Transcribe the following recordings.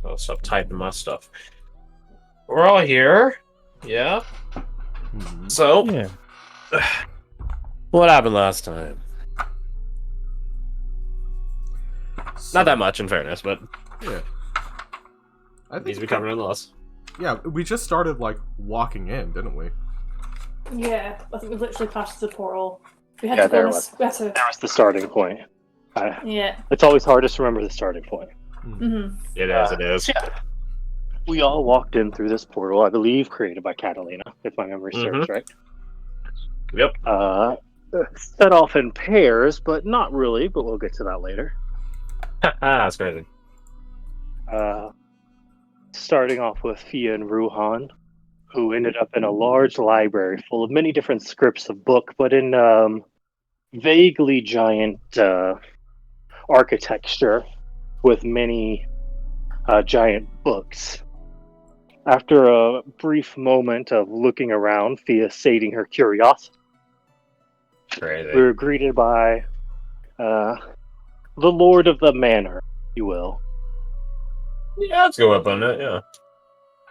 I'll stop typing my stuff. We're all here. Yeah. So, Yeah. what happened last time? Not that much, in fairness, but Yeah. I needs think to be covered nonetheless. Yeah, we just started like walking in, didn't we? Yeah, I think we literally passed the portal. We had Yeah, to go there on was. we had to. That was the starting point. Yeah. It's always hardest to remember the starting point. Mm-hmm. It is. Yeah. We all walked in through this portal, I believe, created by Catalina, if my memory serves right. Yep. Set off in pairs, but not really, but we'll get to that later. That's crazy. Starting off with Fia and Ruhan, who ended up in a large library full of many different scripts of book, but in vaguely giant architecture with many giant books. After a brief moment of looking around, Fia sating her curiosity, Crazy. we were greeted by the Lord of the Manor, if you will. Yeah, let's go up on it, yeah.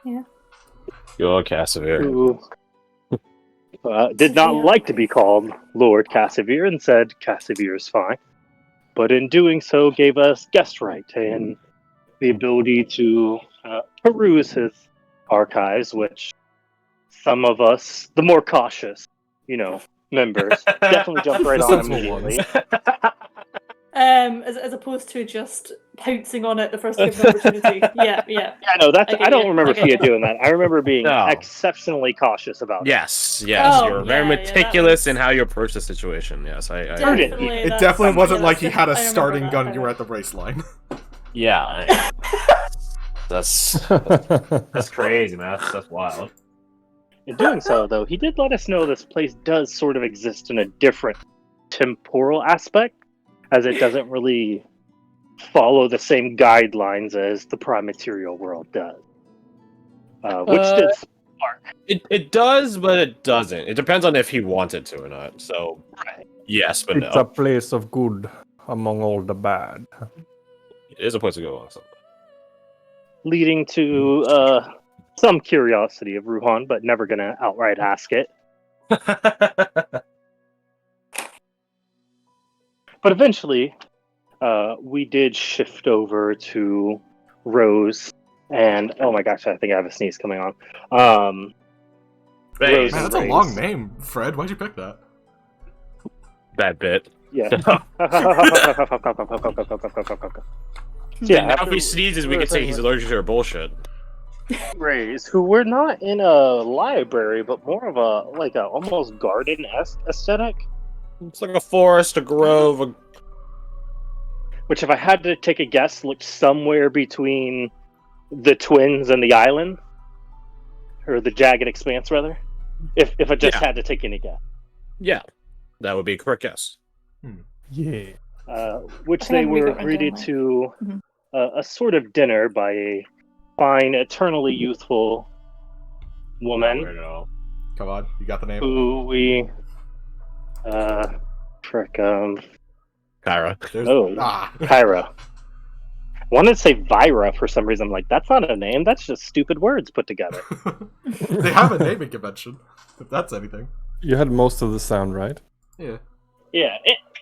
Yeah. Go Casimir. Who did not like to be called Lord Casimir and said Casimir is fine, but in doing so gave us guest right and the ability to peruse his archives, which some of us, the more cautious, members, definitely jumped right The on sensible immediately. As opposed to just pouncing on it the first given opportunity. Yeah. Yeah, no, I don't remember Okay. Fia doing that. I remember being No. exceptionally cautious about it. Yes. Oh, You're very yeah, meticulous that in how you approach the situation. Yes, I Prudent. It that's definitely wasn't something like he had a I remember starting that gun kind and you were of- at the race line. Yeah. That's crazy, man. That's wild. In doing so, though, he did let us know this place does sort of exist in a different temporal aspect, as it doesn't really follow the same guidelines as the prime material world does. Which did spark. It does, but it doesn't. It depends on if he wanted to or not. So, yes, but It's a no. place of good among all the bad. It is a place to go on. So. Leading to some curiosity of Ruhan, but never gonna outright ask it. But eventually, we did shift over to Rose, and oh my gosh, I think I have a sneeze coming on. Rose Man, and that's a Raze. long name, Fred. Why'd you pick that? That bit. Yeah. Yeah, now if he sneezes, we could say he's allergic to our bullshit. Rays, who were not in a library, but more of a almost garden aesthetic. It's like a forest, a grove. Which, if I had to take a guess, looked somewhere between the Twins and the Island, or the Jagged Expanse, rather. If I just had to take any guess. Yeah, that would be a correct guess. Yeah. Which I they think we were got greeted randomly. to Mhm. a sort of dinner by a fine, eternally youthful woman Come on, you got the name. who we Kyra. Kyra. Wanted to say Vyra for some reason. I'm like, that's not a name. That's just stupid words put together. They have a naming convention, if that's anything. You had most of the sound right. Yeah. Yeah.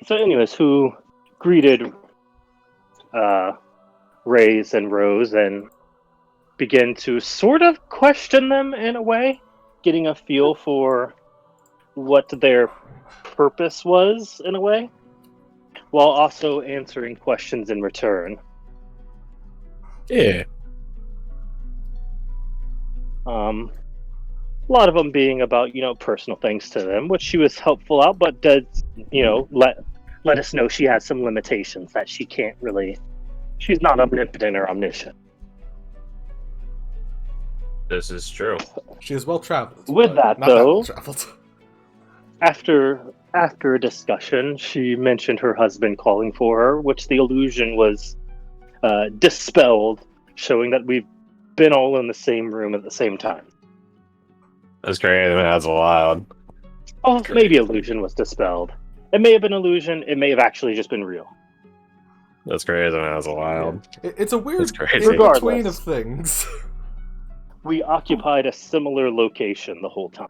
So, anyways, who greeted Raze and Rose and began to sort of question them in a way, getting a feel for what their purpose was in a way, while also answering questions in return. Yeah. A lot of them being about, personal things to them, which she was helpful out, but does, let us know she has some limitations that she can't really, she's not omnipotent or omniscient. This is true. She is well traveled. With that, not though, well traveled. After a discussion, she mentioned her husband calling for her, which the illusion was dispelled, showing that we've been all in the same room at the same time. That's crazy, man. That's wild. Oh, maybe illusion was dispelled. It may have been illusion. It may have actually just been real. That's crazy, man. That's wild. It's a weird That's crazy. in-between Regardless. of things. We occupied a similar location the whole time,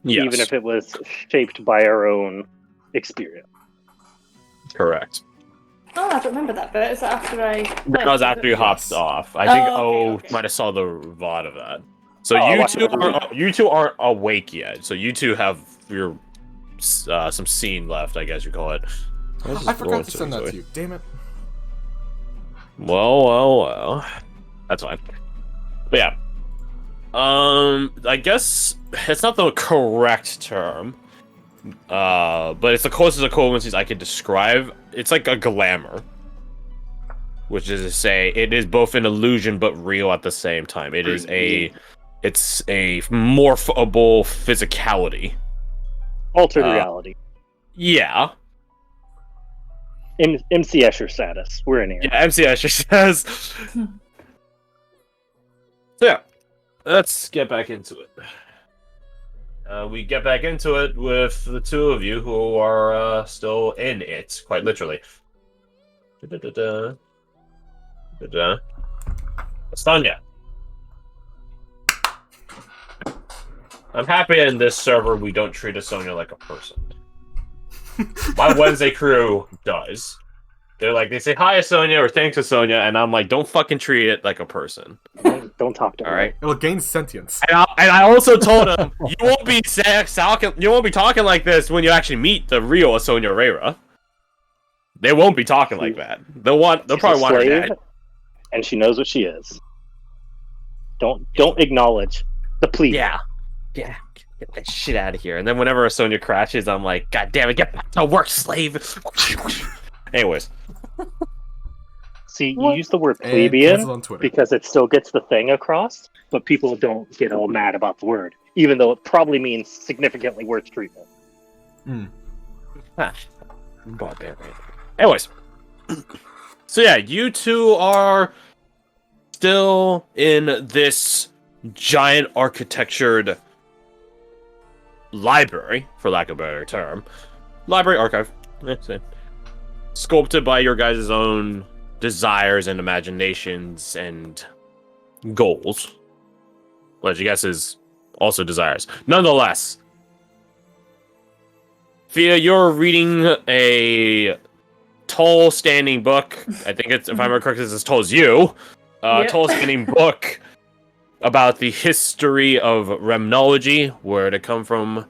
Yes, even if it was shaped by our own experience. correct. Oh, I don't remember that bit. Is that after I... That was after you hopped Yes. off. I think okay. might have saw the VOD of that. So Oh, I you watched two the movie. you two aren't awake yet. So you two have your some scene left, I guess you call it. I forgot to send that to you. Damn it. Well. That's fine. But yeah. I guess it's not the correct term. But it's the closest equivalencies I could describe. It's like a glamour. Which is to say, it is both an illusion but real at the same time. It's a morphable physicality. Altered reality. Yeah. MC Escher status. We're in here. Yeah, MC Escher says. So yeah, let's get back into it. We get back into it with the two of you who are still in it, quite literally. Estonia. I'm happy in this server we don't treat Estonia like a person. My Wednesday crew does. They say hi Estonia or thanks Estonia, and I'm like, don't fucking treat it like a person. Don't talk to me. All right. It'll gain sentience. And I also told him you won't be talking like this when you actually meet the real Estonia Rera. They won't be talking like that. They'll probably want her dead. And she knows what she is. Don't acknowledge the plea. Yeah. Get that shit out of here. And then whenever Estonia crashes, I'm like, God damn it, get back to work, slave. Anyways. See, you use the word And plebeian cancel on Twitter. because it still gets the thing across, but people don't get all mad about the word, even though it probably means significantly worse treatment. Barbarian. Anyways. So yeah, you two are still in this giant architectured library, for lack of a better term. Library archive. Sculpted by your guys' own desires and imaginations and goals. Which I guess is also desires. Nonetheless, Fia, you're reading a tall standing book. I think it's, if I remember correctly, it's as tall as you. Yep. Tall standing book about the history of remnology, where it come from,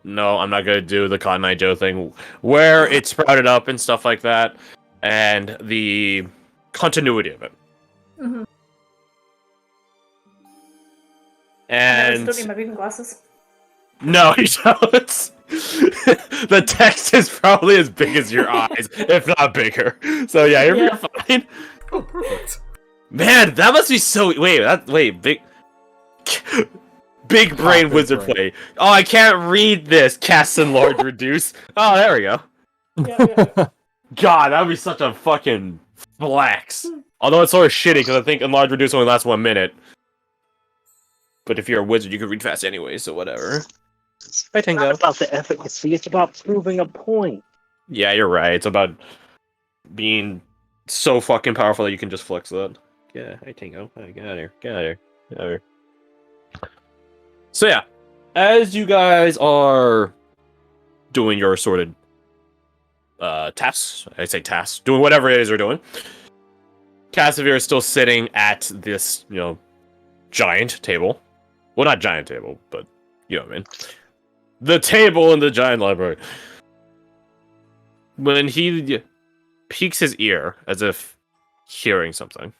no, I'm not gonna do the Cotton Eye Joe thing, where it sprouted up and stuff like that, and the continuity of it. Mm-hmm. And I don't need my reading glasses. no, you don't. The text is probably as big as your eyes, if not bigger. So yeah, you're fine. Oh, perfect. Man, that must be so. Big brain big wizard brain. play. Oh, I can't read this. Cast and large reduce. Oh, there we go. Yeah. God, that would be such a fucking flex. Although it's sort of shitty because I think enlarge reduce only lasts 1 minute. But if you're a wizard, you can read fast anyway, so whatever. It's not about the efficacy, it's about proving a point. Yeah, you're right. It's about being so fucking powerful that you can just flex that. Yeah, hey Tingo. Hey, get out of here. So yeah, as you guys are doing your assorted tasks, doing whatever it is you're doing, Casimir is still sitting at this, giant table. Well, not giant table, but you know what I mean. The table in the giant library. When he peeks his ear, as if hearing something.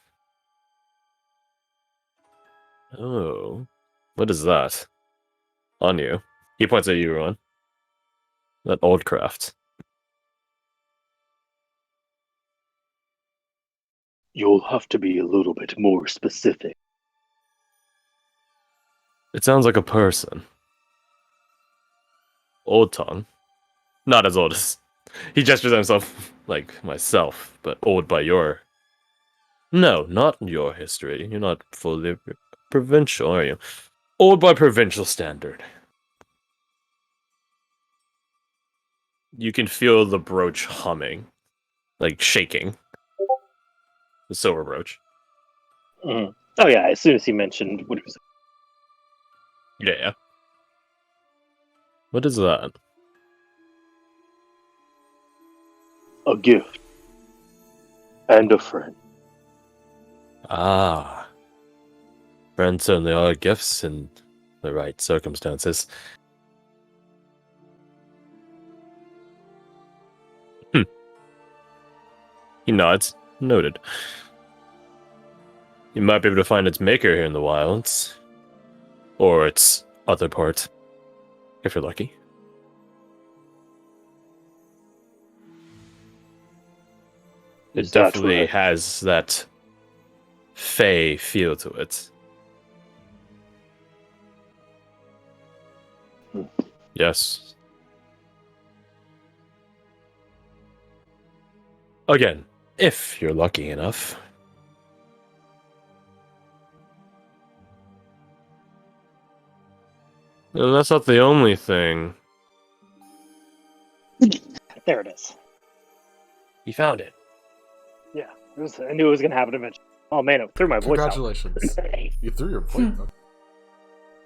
Oh, what is that? On you. He points at you, Ron. That old craft. You'll have to be a little bit more specific. It sounds like a person. Old tongue. Not as old as... He gestures at himself like myself, but old by your... No, not your history. You're not fully provincial, are you? Old by provincial standard. You can feel the brooch humming like shaking. The silver brooch. Mhm. Oh yeah, as soon as he mentioned what it was. Yeah. What is that? A gift. And a friend. Ah. Friends certainly are gifts in the right circumstances. He nods. Noted. You might be able to find its maker here in the wilds. Or its other part. If you're lucky. It Is that definitely right? has that fey feel to it. Hmm. Yes. Again, if you're lucky enough. And that's not the only thing. There it is. You found it. Yeah, I knew it was gonna happen eventually. Oh man, it threw my voice out. Congratulations. You threw your plate, though.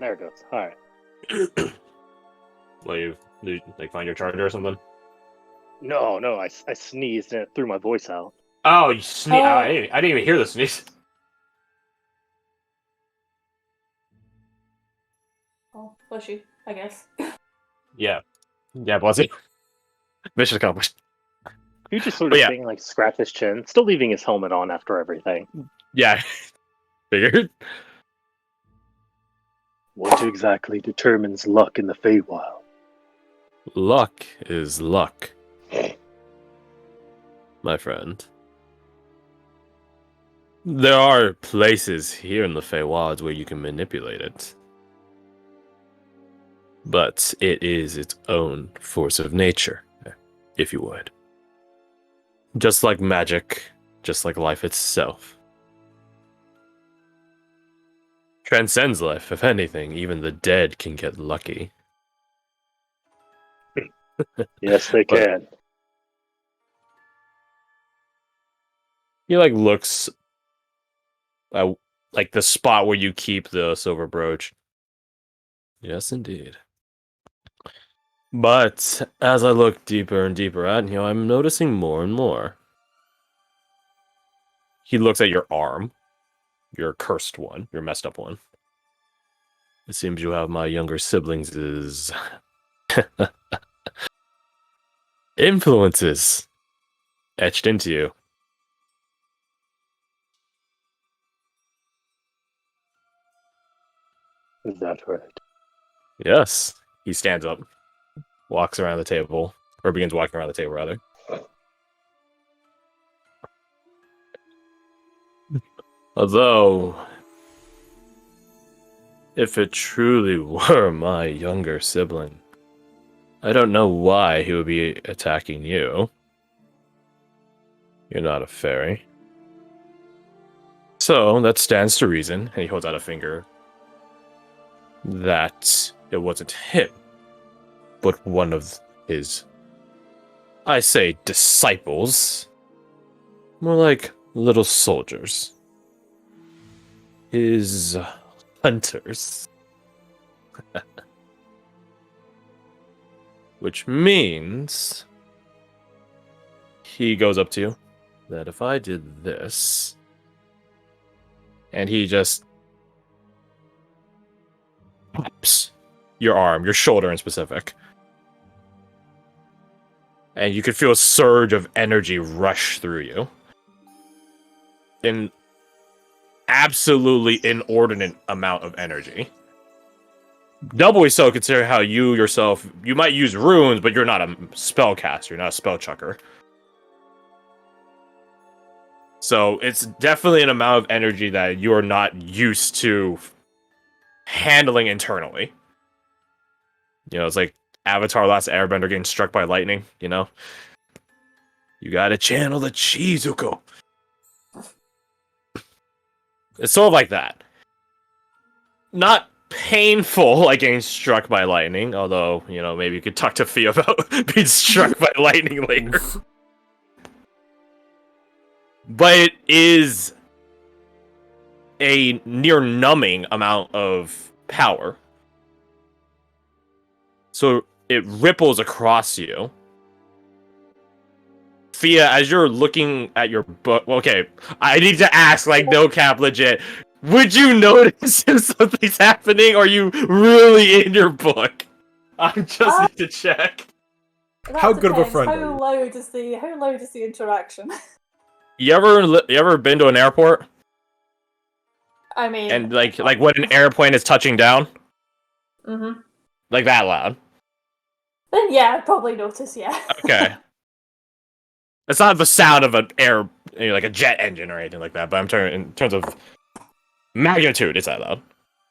There it goes. All right. Well, you like find your charger or something? No, I sneezed and it threw my voice out. Oh, you sneeze! Oh. I didn't even hear the sneeze. Oh, bless you, I guess. Yeah, bless you. Mission accomplished. You just sort But of yeah. being like scratch his chin, still leaving his helmet on after everything. Yeah, figured. What exactly determines luck in the Feywild? Luck is luck, my friend. There are places here in the Feywilds where you can manipulate it. But it is its own force of nature, if you would. Just like magic, just like life itself. Transcends life, if anything, even the dead can get lucky. Yes, they But- can. He like looks at like the spot where you keep the silver brooch. Yes, indeed. But as I look deeper and deeper at him, I'm noticing more and more. He looks at your arm, your cursed one, your messed up one. It seems you have my younger siblings' influences etched into you. Is that right? Yes. He stands up, walks around the table, or begins walking around the table, rather. Although, if it truly were my younger sibling, I don't know why he would be attacking you. You're not a fairy. So, that stands to reason, and he holds out a finger, that it wasn't him, but one of his, I say, disciples. More like little soldiers. His hunters. Which means he goes up to you, that if I did this, and he just pops your arm, your shoulder in specific, and you could feel a surge of energy rush through you. An absolutely inordinate amount of energy. Doubly so considering how you yourself, you might use runes, but you're not a spellcaster, you're not a spell chucker. So it's definitely an amount of energy that you are not used to handling internally. You know, it's like Avatar Last Airbender getting struck by lightning, you know? You gotta channel the Chizuko. It's sort of like that. Not painful like getting struck by lightning, although, you know, maybe you could talk to Fia about being struck by lightning later. but it is a near numbing amount of power. So it ripples across you. Fia, as you're looking at your book, okay, I need to ask, like, no cap, legit. Would you notice if something's happening, or are you really in your book? I just need to check. That How good of a depends. friend How are you? loud is the interaction? You ever been to an airport I mean, and like when an airplane is touching down, mm-hmm. like that loud? Then yeah, I'd probably notice. Yeah. Okay. It's not the sound of an air, like a jet engine or anything like that, but I'm talking in terms of magnitude. It's that loud.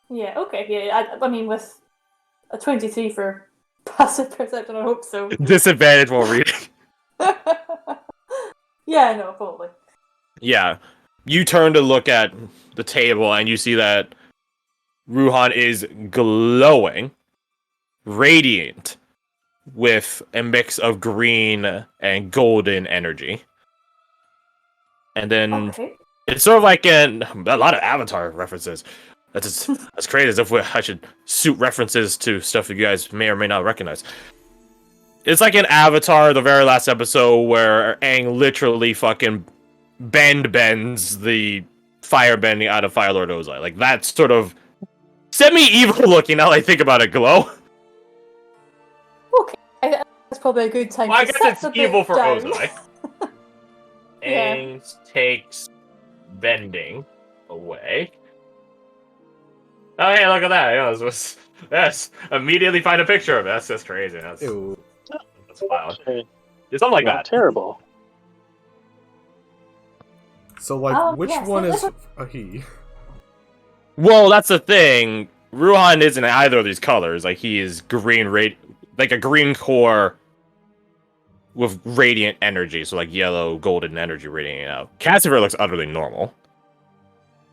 Yeah. Okay. Yeah. I mean, with a 23 for passive perception, I hope so. Disadvantage while reading. Yeah. No. Probably. Yeah. You turn to look at the table and you see that Ruhan is glowing, radiant, with a mix of green and golden energy. And then Okay. it's sort of like a lot of Avatar references. That's crazy, as if I should suit references to stuff that you guys may or may not recognize. It's like in Avatar, the very last episode, where Aang literally fucking bends the fire bending out of Fire Lord Ozai. Like, that's sort of semi-evil looking now I think about it, glow. Okay. That's probably a good time Well, I to guess set it's the evil bit for down. Ozai. Yeah. Aang takes bending away. Oh, hey, look at that. Yes, immediately find a picture of it. That's crazy. That's Ew. wild. Okay, It's something like not that. terrible. So, like, which yes, one that- is a he? Well, that's the thing. Ruhan isn't either of these colors. Like, he is green, like a green core with radiant energy. So, like, yellow, golden energy radiating out. Cassiver looks utterly normal.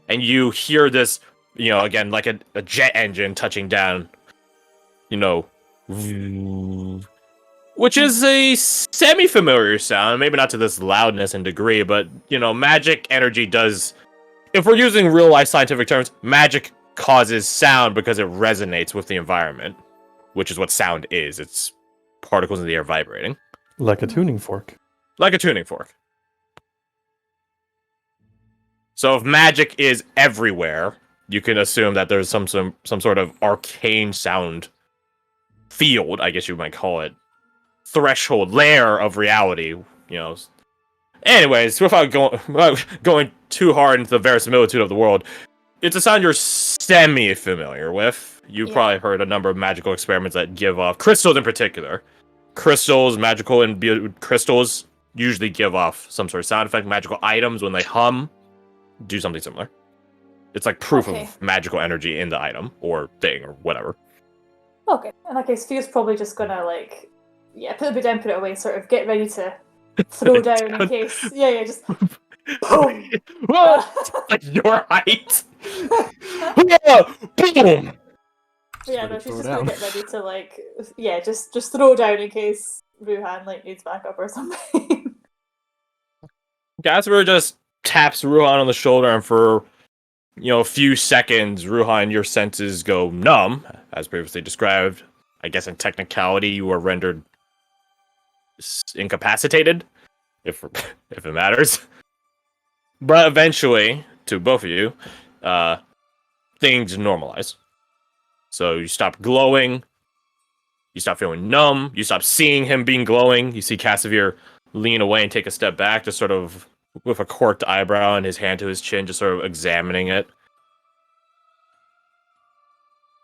And you hear this, again, like a jet engine touching down, which is a semi-familiar sound. Maybe not to this loudness and degree, but, magic energy does... If we're using real-life scientific terms, magic causes sound because it resonates with the environment, which is what sound is. It's particles in the air vibrating. Like a tuning fork. Like a tuning fork. So if magic is everywhere, you can assume that there's some sort of arcane sound field, I guess you might call it, threshold, layer of reality, Anyways, without going too hard into the verisimilitude of the world, it's a sound you're semi-familiar with. You've probably heard a number of magical experiments that give off, crystals in particular. Crystals, magical and crystals usually give off some sort of sound effect. Magical items, when they hum, do something similar. It's like proof of magical energy in the item, or thing, or whatever. Okay. In that case, Fia's probably just gonna, put the bit down, put it away, sort of get ready to throw down in case. Yeah, just boom. Like your height. Boom. Yeah, no, she's throw just down. gonna get ready to just throw down in case Ruhan needs backup or something. Gasper just taps Ruhan on the shoulder, and for a few seconds, Ruhan, your senses go numb, as previously described. I guess in technicality, you are rendered incapacitated, if it matters. But eventually, to both of you, things normalize. So you stop glowing, you stop feeling numb, you stop seeing him being glowing. You see Cassavir lean away and take a step back, just sort of with a corked eyebrow and his hand to his chin, just sort of examining it.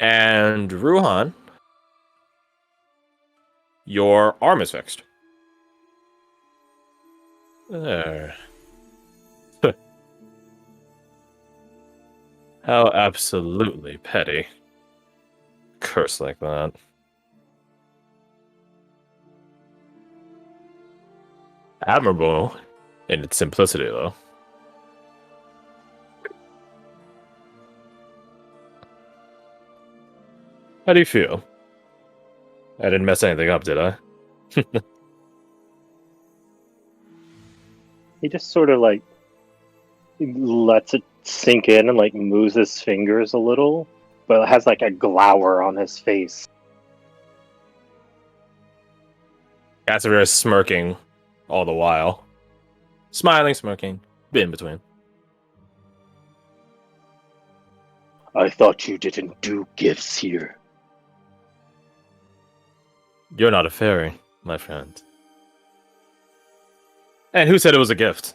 And Ruhan, your arm is fixed. There. How absolutely petty. Curse like that. Admirable in its simplicity, though. How do you feel? I didn't mess anything up, did I? He just sort of He lets it sink in and like moves his fingers a little, but it has like a glower on his face. Casimir is smirking all the while. Smiling, smirking, bit in between. I thought you didn't do gifts here. You're not a fairy, my friend. And who said it was a gift?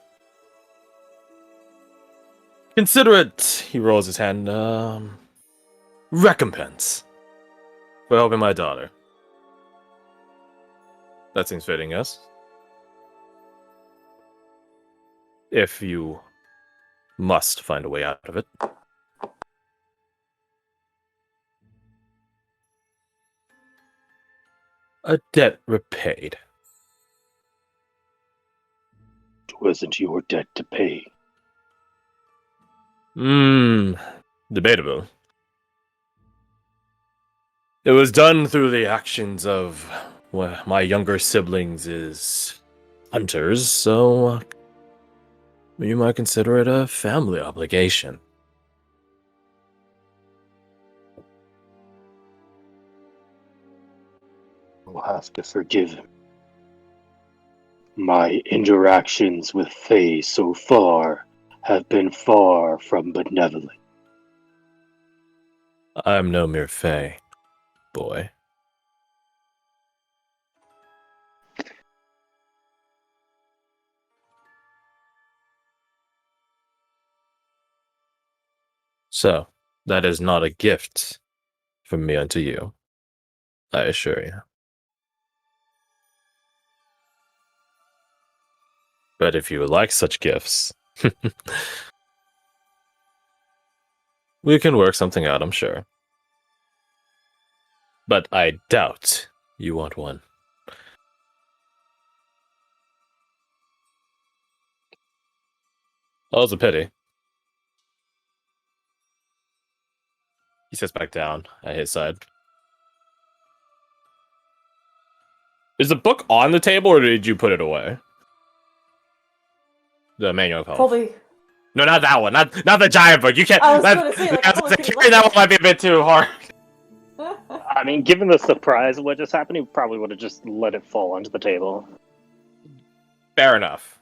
Consider it, he rolls his hand, recompense for helping my daughter. That seems fitting, yes? If you must find a way out of it. A debt repaid. It wasn't your debt to pay. Debatable. It was done through the actions of my younger siblings is hunters, so you might consider it a family obligation. You'll have to forgive him. My interactions with Fae so far have been far from benevolent. I'm no mere fae, boy. So, that is not a gift from me unto you, I assure you. But if you would like such gifts, we can work something out, I'm sure. But I doubt you want one. Oh, it's a pity. He sits back down at his side. Is the book on the table, or did you put it away? The manual of health. Probably. No, not that one. Not the giant book. You can't. I was going to say, like, Carrying that one might be a bit too hard. I mean, given the surprise of what just happened, he probably would have just let it fall onto the table. Fair enough.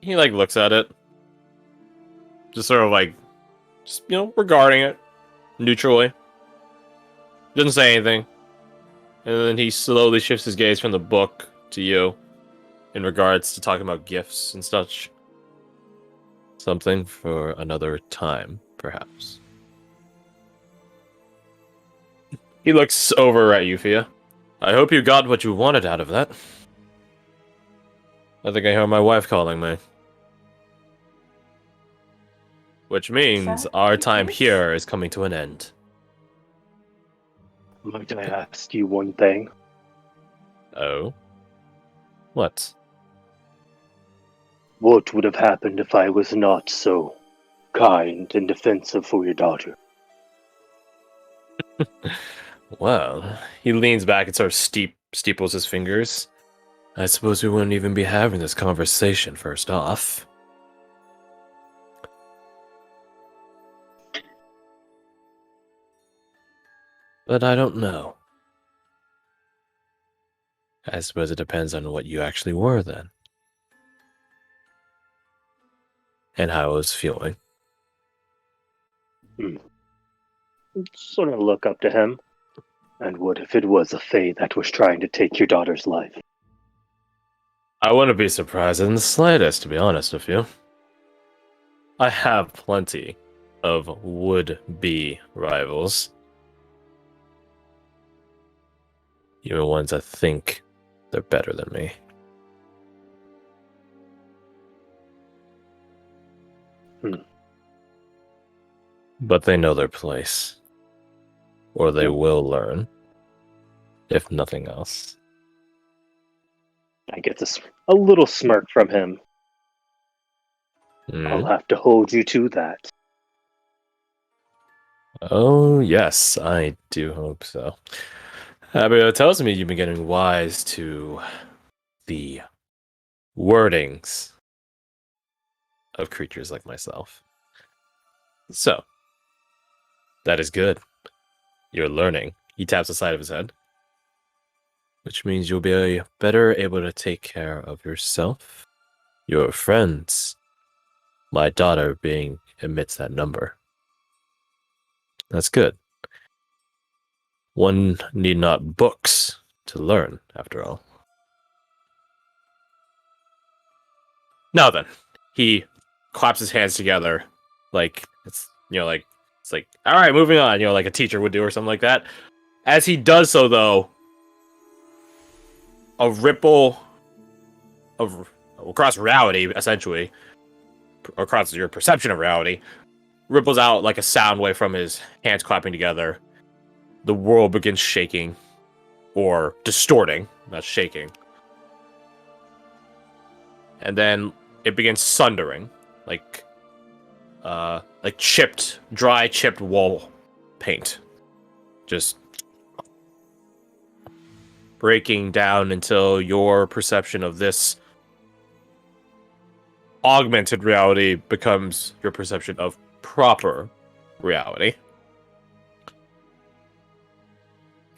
He looks at it, just sort of just regarding it neutrally. Doesn't say anything, and then he slowly shifts his gaze from the book to you, in regards to talking about gifts and such. Something for another time, perhaps. He looks over at you, Fia. I hope you got what you wanted out of that. I think I hear my wife calling me. Which means our time here is coming to an end. Might I ask you one thing? Oh? What? What would have happened if I was not so kind and defensive for your daughter? Well, he leans back and sort of steeples his fingers. I suppose we wouldn't even be having this conversation first off. But I don't know. I suppose it depends on what you actually were then. And how I was feeling. Sort of look up to him. And what if it was a Fae that was trying to take your daughter's life? I wouldn't be surprised in the slightest, to be honest with you. I have plenty of would-be rivals. Even ones that think they're better than me. But they know their place. Or they will learn. If nothing else. I get a little smirk from him. I'll have to hold you to that. Oh, yes, I do hope so. But it tells me you've been getting wise to the wordings of creatures like myself. So, that is good. You're learning. He taps the side of his head. Which means you'll be better able to take care of yourself, your friends, my daughter being amidst that number. That's good. One need not books to learn, after all. Now then, he claps his hands together like it's all right, moving on, like a teacher would do or something like that. As he does so, though, a ripple across reality, essentially, across your perception of reality, ripples out like a sound wave from his hands clapping together. The world begins shaking, or distorting, not shaking. And then it begins sundering, like dry chipped wall paint. Just breaking down until your perception of this augmented reality becomes your perception of proper reality.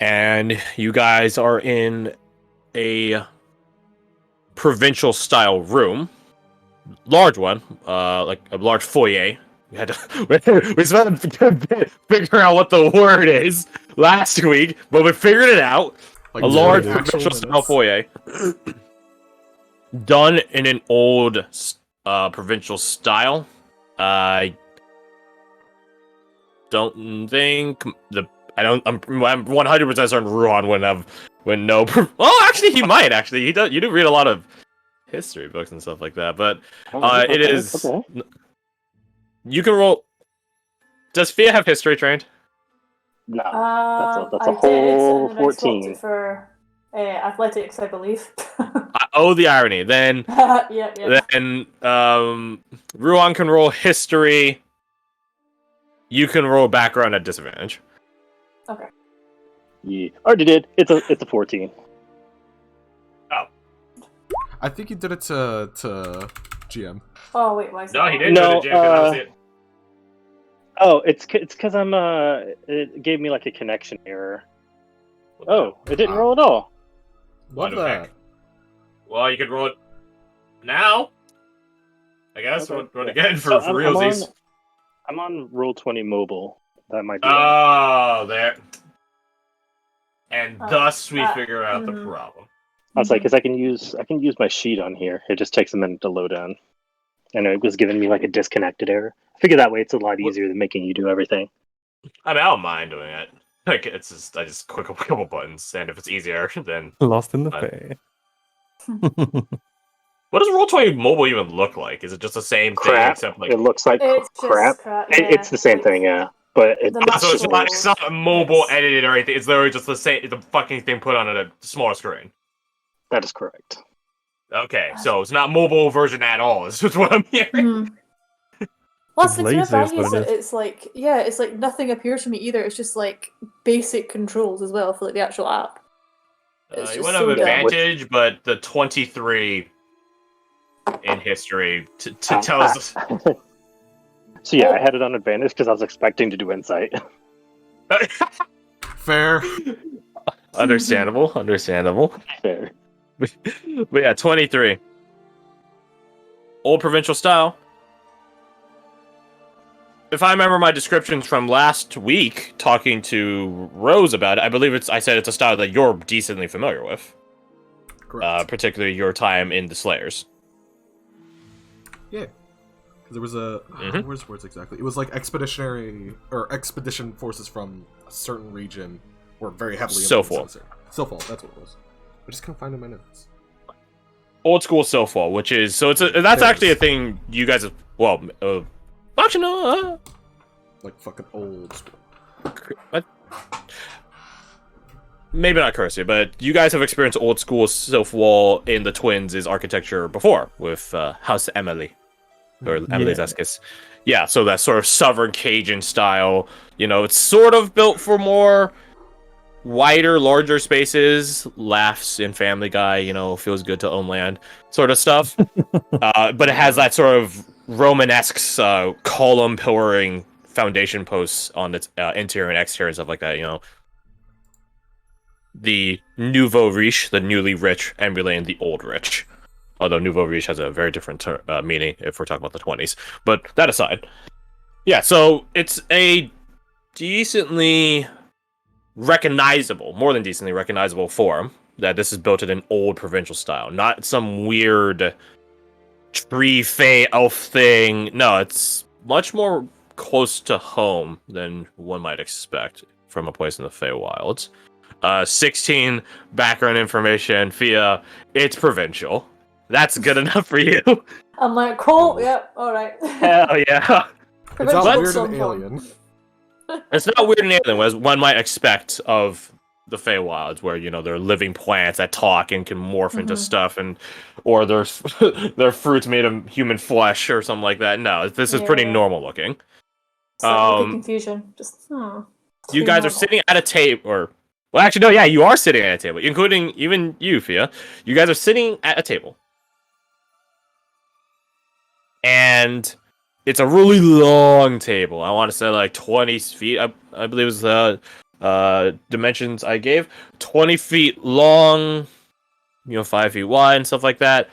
And you guys are in a provincial style room, large one, like a large foyer. We had to we spent a bit figuring out what the word is last week, but we figured it out. Like A large actual provincial style minutes. foyer, done in an old provincial style. I don't think I'm 100% certain Ruhan wouldn't know. Oh, actually, he might. Actually, he does. You do read a lot of history books and stuff like that, but it is. Okay. You can roll. Does Fia have history trained? No, that's I a whole did, and then I swapped 14. it for athletics, I believe. Oh, the irony. Then, yeah. then Ruhan can roll history. You can roll background at disadvantage. Okay. Yeah, already did. It's a 14. I think he did it to GM. Oh wait, why is No, that? he didn't No, do the jam 'cause I don't see it. Oh, it's because I'm it gave me like a connection error. Oh, it didn't roll at all. Love What the that. heck? Well, you could roll it now. I guess Okay. roll it again for So I'm realsies. I'm on Roll20 mobile. That might be. Oh, there. And Oh, thus we figure out the mhm. problem. I was like, because I can use my sheet on here. It just takes a minute to load in, and it was giving me like a disconnected error. I figure that way it's a lot easier than making you do everything. I mean, I don't mind doing it. Like, it's just I just click a couple buttons, and if it's easier, then Lost in the Fine. fay. what does Roll20 mobile even look like? Is it just the same thing Crap. except like? It looks like It's crap. just crap. It's the same thing, yeah. But The So it's Actual- not mobile yes. edited or anything. It's literally just the same. The fucking thing put on a smaller screen. that is correct. Okay, so it's not mobile version at all. Is just what I'm hearing. Mhm. Well, that's the thing. Lazy Whenever I is what use it it, it's like it's like nothing appears to me either. It's just like basic controls as well for like the actual app. It's You just wouldn't so have dumb. advantage, but the 23 in history to tell us. So yeah, I had it on advantage because I was expecting to do insight. Fair. Understandable. Fair. But yeah, 23. Old provincial style. If I remember my descriptions from last week, talking to Rose about it, I believe I said it's a style that you're decently familiar with. Correct. Particularly your time in the Slayers. Yeah. Because there was a... Mhm. Where's words exactly? It was like expedition forces from a certain region were very heavily... Silfwall. Silfwall, that's what it was. I just couldn't find it in my notes. Old school Silfwall, which is... that's actually a thing you guys have... Well, actually, no... Like fucking old school. Maybe not Cursia, but you guys have experienced old school Silfwall in the Twins' architecture before, with House Emily. Or Emily's Eskis. Yeah, so that sort of Southern Cajun style. It's sort of built for more wider, larger spaces, laughs in Family Guy, feels good to own land, sort of stuff. But it has that sort of Romanesque column pillaring foundation posts on its interior and exterior and stuff like that. You know, the nouveau riche, the newly rich, emulating the old rich. Although nouveau riche has a very different meaning if we're talking about the 20s. But that aside, yeah. So it's a decently recognizable, more than decently recognizable form that this is built in an old provincial style, not some weird tree fae elf thing. No, it's much more close to home than one might expect from a place in the Feywilds. 16 background information via it's provincial. That's good enough for you. I'm like, cool, yep, alright. Hell yeah. It's not Provincial weird some and form. alien. It's not weird and alien as one might expect of the Feywilds, where you know they're living plants that talk and can morph into stuff, and or there's they're fruits made of human flesh or something like that. No, this is pretty Yeah. normal looking. It's like a confusion. Just, You guys are sitting at a table, or well, actually, no, yeah, you are sitting at a table, including even you, Fia. You guys are sitting at a table, and it's a really long table. I want to say like 20 feet. I believe it was the dimensions I gave. 20 feet long, 5 feet wide and stuff like that.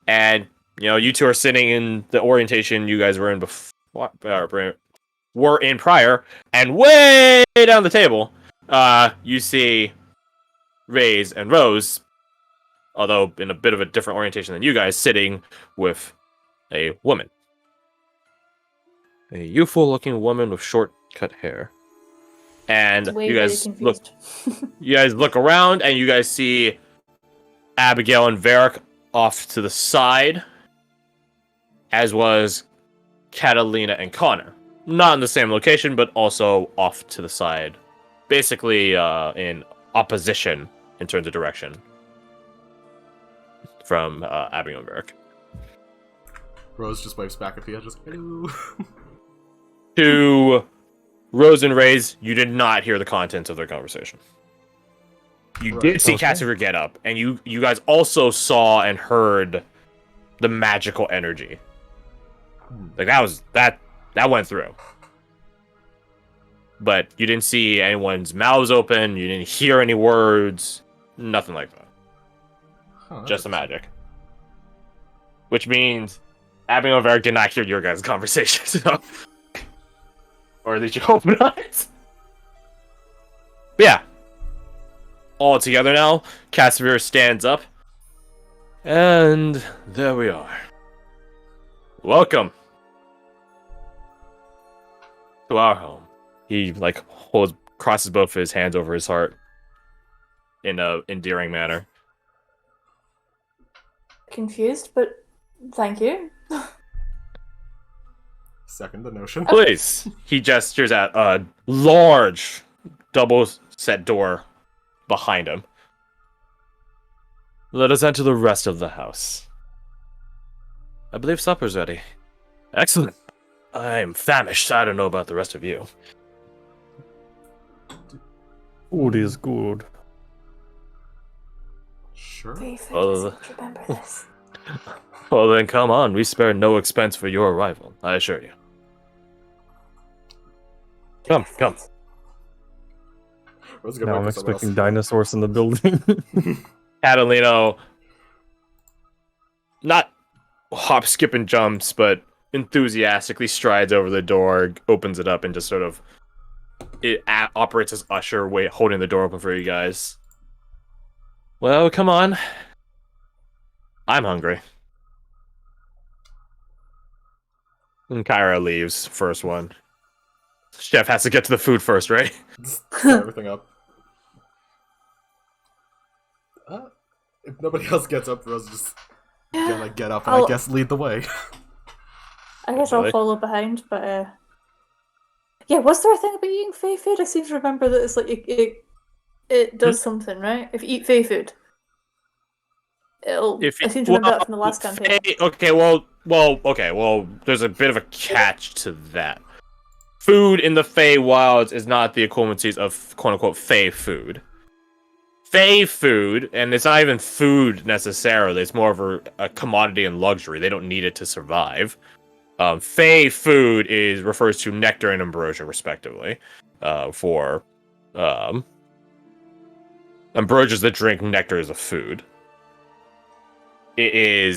And you two are sitting in the orientation you guys were in before, were in prior, and way down the table, you see Raze and Rose, although in a bit of a different orientation than you guys, sitting with a woman. A youthful-looking woman with short-cut hair. And you guys look around, and you guys see Abigail and Varric off to the side, as was Catalina and Connor. Not in the same location, but also off to the side. Basically, in opposition in terms of direction from Abigail and Varric. Rose just waves back at Fia, just hello. To Rose and Raze, you did not hear the contents of their conversation. You did see Cassiver get up, and you guys also saw and heard the magical energy. Like that went through. But you didn't see anyone's mouths open, you didn't hear any words, nothing like that. Just the magic. Which means Abigail and Varric did not hear your guys' conversation, so... Or at least you hope not. But yeah. All together now, Casimir stands up. And there we are. Welcome to our home. He crosses both of his hands over his heart in a endearing manner. Confused, but thank you. Second the notion. Please. He gestures at a large double set door behind him. Let us enter the rest of the house. I believe supper's ready. Excellent. I'm famished. I don't know about the rest of you. Food is good. Sure. Remember this. Well then, come on. We spare no expense for your arrival, I assure you. Come. Now I'm expecting dinosaurs in the building. Catalino, not hop, skip, and jumps, but enthusiastically strides over the door, opens it up, and just sort of operates as usher, holding the door open for you guys. Well, come on. I'm hungry. And Kyra leaves, first one. Chef has to get to the food first, right? Set everything up. If nobody else gets up, Rose just gonna get up and I guess lead the way. I guess I'll follow behind, but yeah, was there a thing about eating fae food? I seem to remember that it's like it does something, right? If you eat fae food, I seem to remember that from the last campaign. Well, there's a bit of a catch to that. Food in the Feywilds is not the equivalencies of quote-unquote Fey food. Fey food, and it's not even food necessarily, it's more of a commodity and luxury. They don't need it to survive. Fey food refers to nectar and ambrosia, respectively. For ambrosia is the drink, nectar is a food. It is